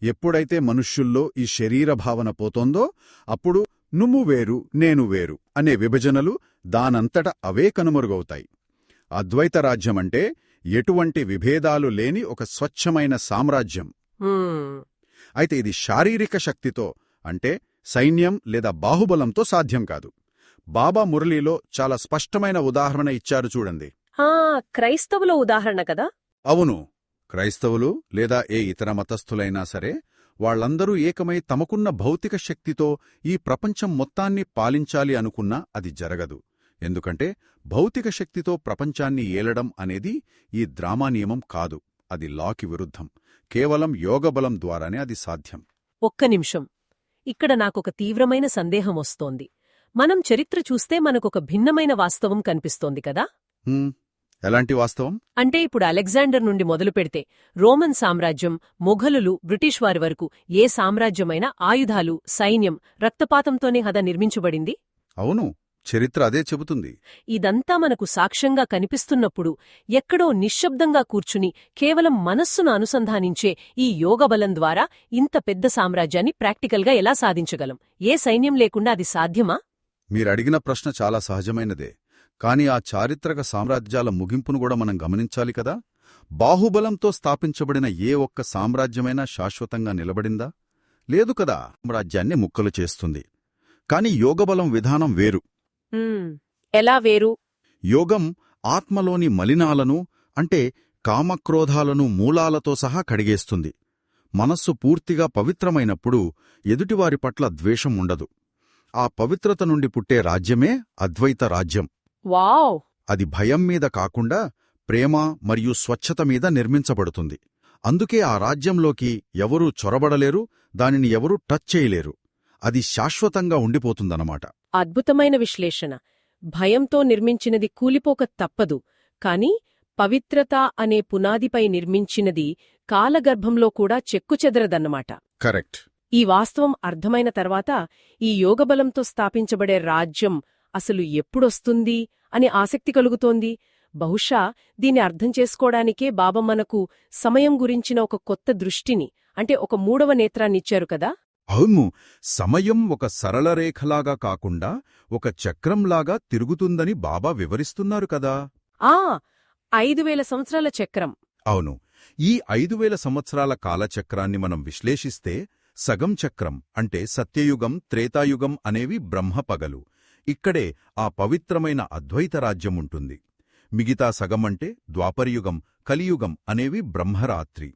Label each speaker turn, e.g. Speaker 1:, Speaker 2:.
Speaker 1: ఎప్పుడైతే మనుష్యుల్లో ఈ శరీర భావన పోతోందో అప్పుడు నువ్వు వేరు నేను వేరు అనే విభజనలు దానంతట అవే కనుమరుగవుతాయి. అద్వైత రాజ్యమంటే ఎటువంటి విభేదాలు లేని ఒక స్వచ్ఛమైన సామ్రాజ్యం. అయితే ఇది శారీరక శక్తితో అంటే సైన్యం లేదా బాహుబలంతో సాధ్యం కాదు. బాబా మురళీలో చాలా స్పష్టమైన ఉదాహరణ ఇచ్చారు చూడండి.
Speaker 2: క్రైస్తవుల ఉదాహరణ కదా?
Speaker 1: అవును, క్రైస్తవులు లేదా ఏ ఇతర మతస్థులైనా సరే వాళ్లందరూ ఏకమై తమకున్న భౌతిక శక్తితో ఈ ప్రపంచం మొత్తాన్ని పాలించాలి అనుకున్నా అది జరగదు. ఎందుకంటే భౌతిక శక్తితో ప్రపంచాన్ని ఏలడం అనేది ఈ డ్రామా నియమం కాదు. అది లాకి విరుద్ధం. కేవలం యోగబలం ద్వారానే అది సాధ్యం.
Speaker 2: ఒక్క నిమిషం, ఇక్కడ నాకొక తీవ్రమైన సందేహం వస్తోంది. మనం చరిత్ర చూస్తే మనకొక భిన్నమైన వాస్తవం కనిపిస్తోంది కదా?
Speaker 1: ఎలాంటి వాస్తవం?
Speaker 2: అంటే ఇప్పుడు అలెగ్జాండర్ నుండి మొదలుపెడితే రోమన్ సామ్రాజ్యం, మొఘలులు, బ్రిటిష్ వారి వరకు ఏ సామ్రాజ్యమైనా ఆయుధాలు, సైన్యం, రక్తపాతంతోనే హద నిర్మించబడింది.
Speaker 1: అవును, చరిత్ర అదే చెబుతుంది.
Speaker 2: ఇదంతా మనకు సాక్ష్యంగా కనిపిస్తున్నప్పుడు ఎక్కడో నిశ్శబ్దంగా కూర్చుని కేవలం మనస్సును అనుసంధానించే ఈ యోగబలం ద్వారా ఇంత పెద్ద సామ్రాజ్యాన్ని ప్రాక్టికల్గా ఎలా సాధించగలం? ఏ సైన్యం లేకుండా అది సాధ్యమా?
Speaker 1: మీరడిగిన ప్రశ్న చాలా సహజమైనదే. కాని ఆ చారిత్రక సామ్రాజ్యాల ముగింపును కూడా మనం గమనించాలి కదా. బాహుబలంతో స్థాపించబడిన ఏ ఒక్క సామ్రాజ్యమైనా శాశ్వతంగా నిలబడిందా? లేదు కదా. సామ్రాజ్యాన్ని ముక్కలు చేస్తుంది. కాని యోగబలం విధానం వేరు.
Speaker 2: ఎలా వేరు?
Speaker 1: యోగం ఆత్మలోని మలినాలను అంటే కామక్రోధాలను మూలాలతో సహా కడిగేస్తుంది. మనస్సు పూర్తిగా పవిత్రమైనప్పుడు ఎదుటివారి పట్ల ద్వేషం ఉండదు. ఆ పవిత్రత నుండి పుట్టే రాజ్యమే అద్వైత రాజ్యం.
Speaker 2: వావ్!
Speaker 1: అది భయం మీద కాకుండా ప్రేమ మరియు స్వచ్ఛత మీద నిర్మించబడుతుంది. అందుకే ఆ రాజ్యంలోకి ఎవరూ చొరబడలేరు, దానిని ఎవరూ టచ్ చేయలేరు. అది శాశ్వతంగా ఉండిపోతుందన్నమాట.
Speaker 2: అద్భుతమైన విశ్లేషణ. భయంతో నిర్మించినది కూలిపోక తప్పదు, కాని పవిత్రత అనే పునాదిపై నిర్మించినది కాలగర్భంలో కూడా చెక్కుచెదరదన్నమాట.
Speaker 1: కరెక్ట్.
Speaker 2: ఈ వాస్తవం అర్థమైన తర్వాత ఈ యోగబలంతో స్థాపించబడే రాజ్యం అసలు ఎప్పుడొస్తుంది అని ఆసక్తి కలుగుతోంది. బహుశా దీన్ని అర్థం చేసుకోవడానికే బాబా మనకు సమయం గురించిన ఒక కొత్త దృష్టిని, అంటే ఒక మూడవ నేత్రాన్నిచ్చారు కదా.
Speaker 1: అవును, సమయం ఒక సరళ రేఖలాగా కాకుండా ఒక చక్రంలాగా తిరుగుతుందని బాబా వివరిస్తున్నారు కదా.
Speaker 2: 5000 సంవత్సరాల చక్రం.
Speaker 1: అవును, ఈ 5000 సంవత్సరాల కాలచక్రాన్ని మనం విశ్లేషిస్తే సగం చక్రం అంటే సత్యయుగం, త్రేతాయుగం అనేవి బ్రహ్మపగలు. ఇక్కడే ఆ పవిత్రమైన అద్వైత రాజ్యం ఉంటుంది. మిగతా సగమంటే ద్వాపరయుగం, కలియుగం అనేవి బ్రహ్మరాత్రి.